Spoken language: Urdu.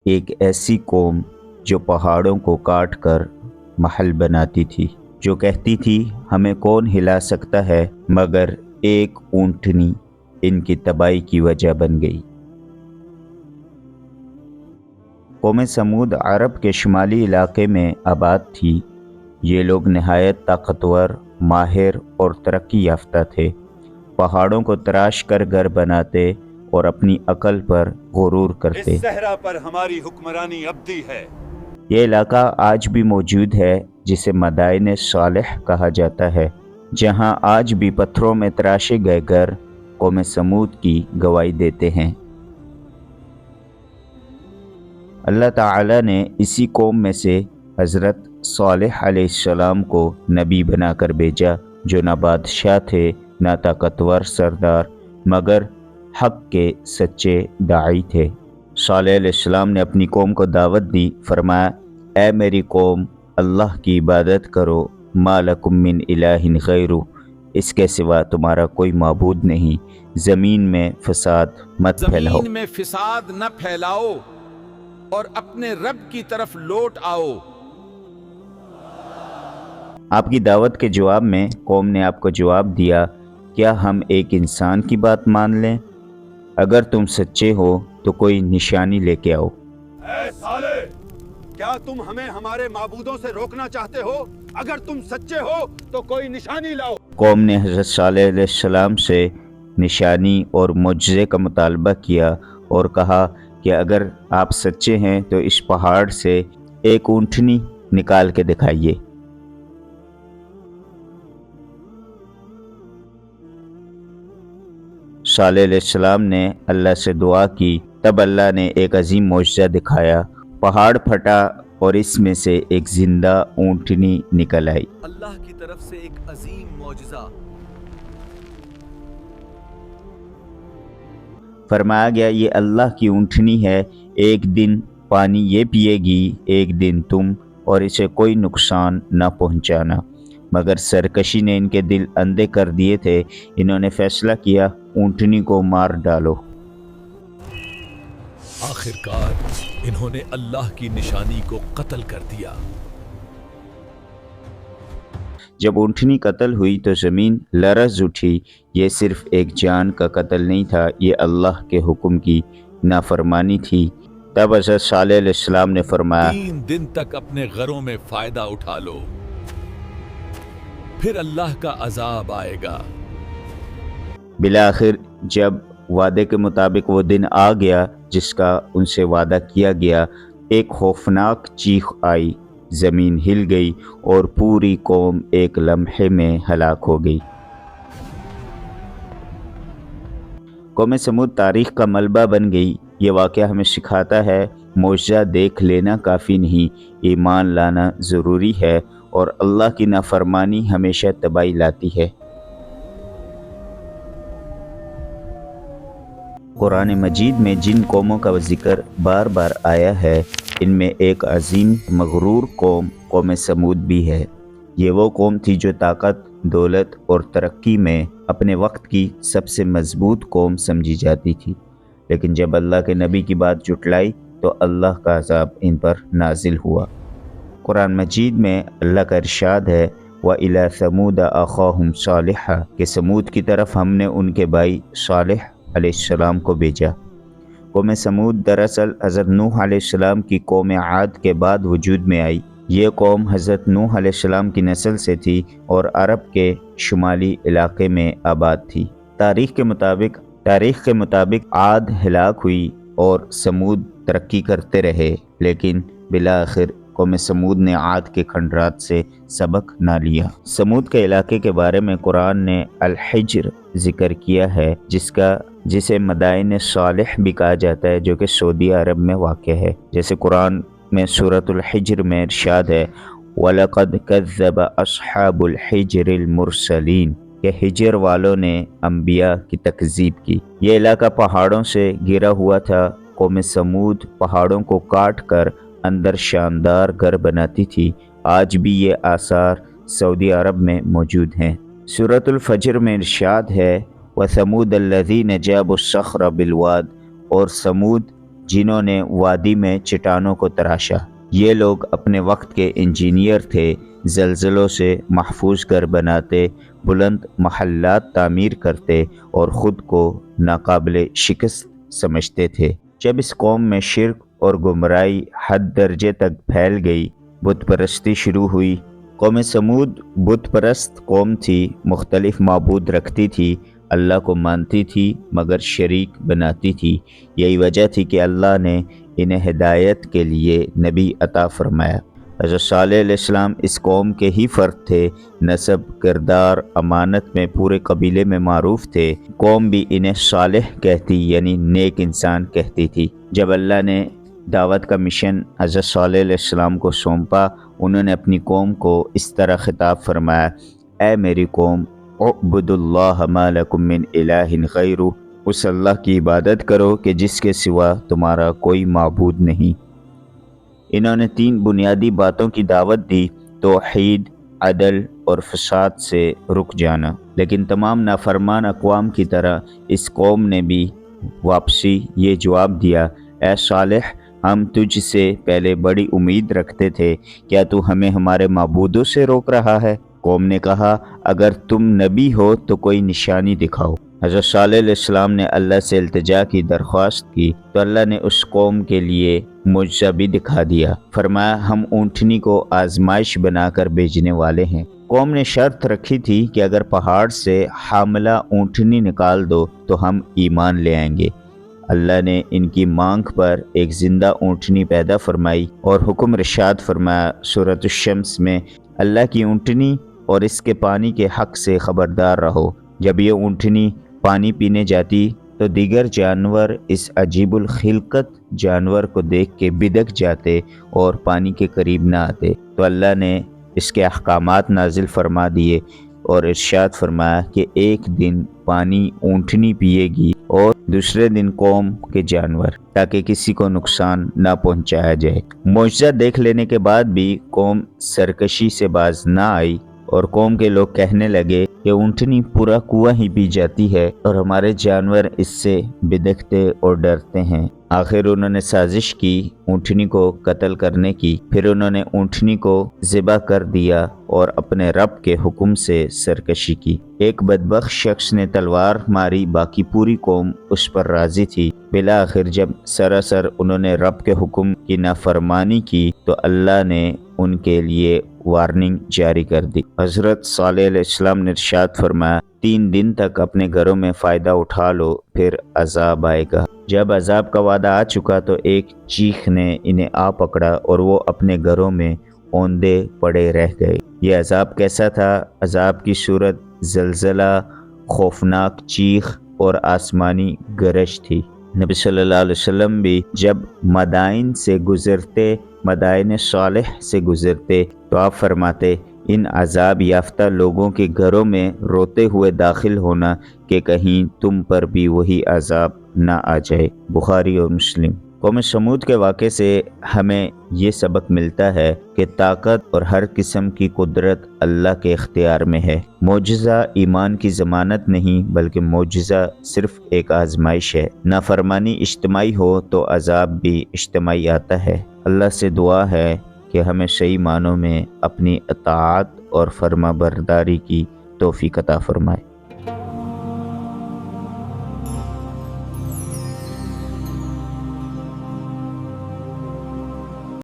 ایک ایسی قوم جو پہاڑوں کو کاٹ کر محل بناتی تھی، جو کہتی تھی ہمیں کون ہلا سکتا ہے، مگر ایک اونٹنی ان کی تباہی کی وجہ بن گئی۔ قوم سمود عرب کے شمالی علاقے میں آباد تھی۔ یہ لوگ نہایت طاقتور، ماہر اور ترقی یافتہ تھے۔ پہاڑوں کو تراش کر گھر بناتے اور اپنی عقل پر غرور کرتے۔ اس صحرا پر ہماری حکمرانی ابدی ہے۔ یہ علاقہ آج بھی موجود ہے، جسے مدائن صالح کہا جاتا ہے، جہاں آج بھی پتھروں میں تراشے گئے گھر قوم سمود کی گواہی دیتے ہیں۔ اللہ تعالی نے اسی قوم میں سے حضرت صالح علیہ السلام کو نبی بنا کر بھیجا، جو نہ بادشاہ تھے نہ طاقتور سردار، مگر حق کے سچے داعی تھے۔ صالح علیہ السلام نے اپنی قوم کو دعوت دی، فرمایا اے میری قوم، اللہ کی عبادت کرو، ما لکم من الہ غیرہ، اس کے سوا تمہارا کوئی معبود نہیں، زمین میں فساد مت پھیلاؤ۔ زمین میں فساد نہ پھیلاؤ اور اپنے رب کی طرف لوٹ آؤ۔ آپ کی دعوت کے جواب میں قوم نے آپ کو جواب دیا، کیا ہم ایک انسان کی بات مان لیں؟ اگر تم سچے ہو تو کوئی نشانی لے کے آؤ۔ اے صالح، کیا تم ہمیں ہمارے معبودوں سے روکنا چاہتے ہو؟ اگر تم سچے ہو تو کوئی نشانی لاؤ۔ قوم نے حضرت صالح علیہ السلام سے نشانی اور معجزے کا مطالبہ کیا اور کہا کہ اگر آپ سچے ہیں تو اس پہاڑ سے ایک اونٹنی نکال کے دکھائیے۔ صالح علیہ السلام نے اللہ سے دعا کی، تب اللہ نے ایک عظیم معجزہ دکھایا۔ پہاڑ پھٹا اور اس میں سے ایک زندہ اونٹنی نکل آئی۔ اللہ کی طرف سے ایک عظیم معجزہ۔ فرمایا گیا یہ اللہ کی اونٹنی ہے، ایک دن پانی یہ پیے گی، ایک دن تم، اور اسے کوئی نقصان نہ پہنچانا۔ مگر سرکشی نے ان کے دل اندھے کر دیے تھے، انہوں نے فیصلہ کیا اونٹنی کو مار ڈالو۔ آخرکار انہوں نے اللہ کی نشانی کو قتل کر دیا۔ جب اونٹنی قتل ہوئی تو زمین لرز اٹھی۔ یہ صرف ایک جان کا قتل نہیں تھا، یہ اللہ کے حکم کی نافرمانی تھی۔ تب حضرت صالح علیہ السلام نے فرمایا 3 دن تک اپنے گھروں میں فائدہ اٹھا لو، پھر اللہ کا عذاب آئے گا۔ بالآخر جب وعدے کے مطابق وہ دن آ گیا جس کا ان سے وعدہ کیا گیا، ایک خوفناک چیخ آئی، زمین ہل گئی اور پوری قوم ایک لمحے میں ہلاک ہو گئی۔ قوم سمود تاریخ کا ملبہ بن گئی۔ یہ واقعہ ہمیں سکھاتا ہے معجزہ دیکھ لینا کافی نہیں، ایمان لانا ضروری ہے، اور اللہ کی نافرمانی ہمیشہ تباہی لاتی ہے۔ قرآن مجید میں جن قوموں کا ذکر بار بار آیا ہے، ان میں ایک عظیم مغرور قوم سمود بھی ہے۔ یہ وہ قوم تھی جو طاقت، دولت اور ترقی میں اپنے وقت کی سب سے مضبوط قوم سمجھی جاتی تھی، لیکن جب اللہ کے نبی کی بات جھٹلائی تو اللہ کا عذاب ان پر نازل ہوا۔ قرآن مجید میں اللہ کا ارشاد ہے وَإِلَىٰ ثَمُودَ أَخَاهُمْ صَالِحًا، کہ سمود کی طرف ہم نے ان کے بھائی صالح علیہ السلام کو بھیجا۔ قوم سمود دراصل حضرت نوح علیہ السلام کی قوم عاد کے بعد وجود میں آئی۔ یہ قوم حضرت نوح علیہ السلام کی نسل سے تھی اور عرب کے شمالی علاقے میں آباد تھی۔ تاریخ کے مطابق عاد ہلاک ہوئی اور سمود ترقی کرتے رہے، لیکن بالآخر قوم سمود نے عاد کے کھنڈرات سے سبق نہ لیا۔ سمود کے علاقے کے بارے میں قرآن نے الحجر ذکر کیا ہے، جسے مدائن صالح بھی کہا جاتا ہے، جو کہ سعودی عرب میں واقع ہے۔ جیسے قرآن میں سورۃ الحجر میں ارشاد ہے وَلَقَدْ كَذَّبَ أَصْحَابُ الْحِجْرِ الْمُرْسَلِينَ، کہ ہجر والوں نے انبیاء کی تکذیب کی۔ یہ علاقہ پہاڑوں سے گھرا ہوا تھا۔ قوم سمود پہاڑوں کو کاٹ کر اندر شاندار گھر بناتی تھی۔ آج بھی یہ آثار سعودی عرب میں موجود ہیں۔ سورۃ الفجر میں ارشاد ہے وَثَمُودَ الَّذِينَ جَابُوا الصَّخْرَ بِالْوَادِ، اور سمود جنہوں نے وادی میں چٹانوں کو تراشا۔ یہ لوگ اپنے وقت کے انجینئر تھے، زلزلوں سے محفوظ گھر بناتے، بلند محلات تعمیر کرتے اور خود کو ناقابل شکست سمجھتے تھے۔ جب اس قوم میں شرک اور گمراہی حد درجے تک پھیل گئی، بت پرستی شروع ہوئی۔ قوم سمود بت پرست قوم تھی، مختلف معبود رکھتی تھی، اللہ کو مانتی تھی مگر شریک بناتی تھی۔ یہی وجہ تھی کہ اللہ نے انہیں ہدایت کے لیے نبی عطا فرمایا۔ حضرت صالح علیہ السلام اس قوم کے ہی فرد تھے، نسب، کردار، امانت میں پورے قبیلے میں معروف تھے۔ قوم بھی انہیں صالح کہتی یعنی نیک انسان کہتی تھی۔ جب اللہ نے دعوت کا مشن حضرت صالح علیہ السلام کو سونپا، انہوں نے اپنی قوم کو اس طرح خطاب فرمایا: اے میری قوم، اعبدوا اللہ ما لکم من الہ غیرہ، اس اللہ کی عبادت کرو کہ جس کے سوا تمہارا کوئی معبود نہیں۔ انہوں نے 3 بنیادی باتوں کی دعوت دی: توحید، عدل اور فساد سے رک جانا۔ لیکن تمام نافرمان اقوام کی طرح اس قوم نے بھی واپسی یہ جواب دیا: اے صالح، ہم تجھ سے پہلے بڑی امید رکھتے تھے، کیا تو ہمیں ہمارے معبودوں سے روک رہا ہے؟ قوم نے کہا: اگر تم نبی ہو تو کوئی نشانی دکھاؤ۔ حضرت صالح علیہ السلام نے اللہ سے التجا کی، درخواست کی، تو اللہ نے اس قوم کے لیے معجزہ بھی دکھا دیا۔ فرمایا: ہم اونٹنی کو آزمائش بنا کر بھیجنے والے ہیں۔ قوم نے شرط رکھی تھی کہ اگر پہاڑ سے حاملہ اونٹنی نکال دو تو ہم ایمان لے آئیں گے۔ اللہ نے ان کی مانگ پر ایک زندہ اونٹنی پیدا فرمائی اور حکم ارشاد فرمایا سورۃ الشمس میں: اللہ کی اونٹنی اور اس کے پانی کے حق سے خبردار رہو۔ جب یہ اونٹنی پانی پینے جاتی تو دیگر جانور اس عجیب الخلقت جانور کو دیکھ کے بدک جاتے اور پانی کے قریب نہ آتے، تو اللہ نے اس کے احکامات نازل فرما دیے اور ارشاد فرمایا کہ ایک دن پانی اونٹنی پیے گی اور دوسرے دن قوم کے جانور، تاکہ کسی کو نقصان نہ پہنچایا جائے۔ معجزہ دیکھ لینے کے بعد بھی قوم سرکشی سے باز نہ آئی اور قوم کے لوگ کہنے لگے کہ اونٹنی پورا کنواں ہی پی جاتی ہے اور ہمارے جانور اس سے بدکتے اور ڈرتے ہیں۔ آخر انہوں نے سازش کی اونٹنی کو قتل کرنے کی۔ پھر انہوں نے اونٹنی کو ذبح کر دیا اور اپنے رب کے حکم سے سرکشی کی۔ ایک بدبخت شخص نے تلوار ماری، باقی پوری قوم اس پر راضی تھی۔ بالآخر جب سراسر انہوں نے رب کے حکم کی نافرمانی کی تو اللہ نے ان کے لیے وارننگ جاری کر دی۔ حضرت صالح علیہ السلام نے ارشاد فرمایا: 3 دن تک اپنے گھروں میں فائدہ اٹھا لو، پھر عذاب آئے گا۔ جب عذاب کا وعدہ آ چکا تو ایک چیخ نے انہیں آ پکڑا اور وہ اپنے گھروں میں اوندے پڑے رہ گئے۔ یہ عذاب کیسا تھا؟ عذاب کی صورت زلزلہ، خوفناک چیخ اور آسمانی گرج تھی۔ نبی صلی اللہ علیہ وسلم بھی جب مدائن سے گزرتے، مدائن صالح سے گزرتے تو آپ فرماتے: ان عذاب یافتہ لوگوں کے گھروں میں روتے ہوئے داخل ہونا کہ کہیں تم پر بھی وہی عذاب نہ آ جائے۔ بخاری اور مسلم۔ قوم سمود کے واقعے سے ہمیں یہ سبق ملتا ہے کہ طاقت اور ہر قسم کی قدرت اللہ کے اختیار میں ہے۔ معجزہ ایمان کی ضمانت نہیں بلکہ معجزہ صرف ایک آزمائش ہے۔ نافرمانی اجتماعی ہو تو عذاب بھی اجتماعی آتا ہے۔ اللہ سے دعا ہے کہ ہمیں صحیح معنوں میں اپنی اطاعت اور فرما برداری کی توفیق عطا فرمائے۔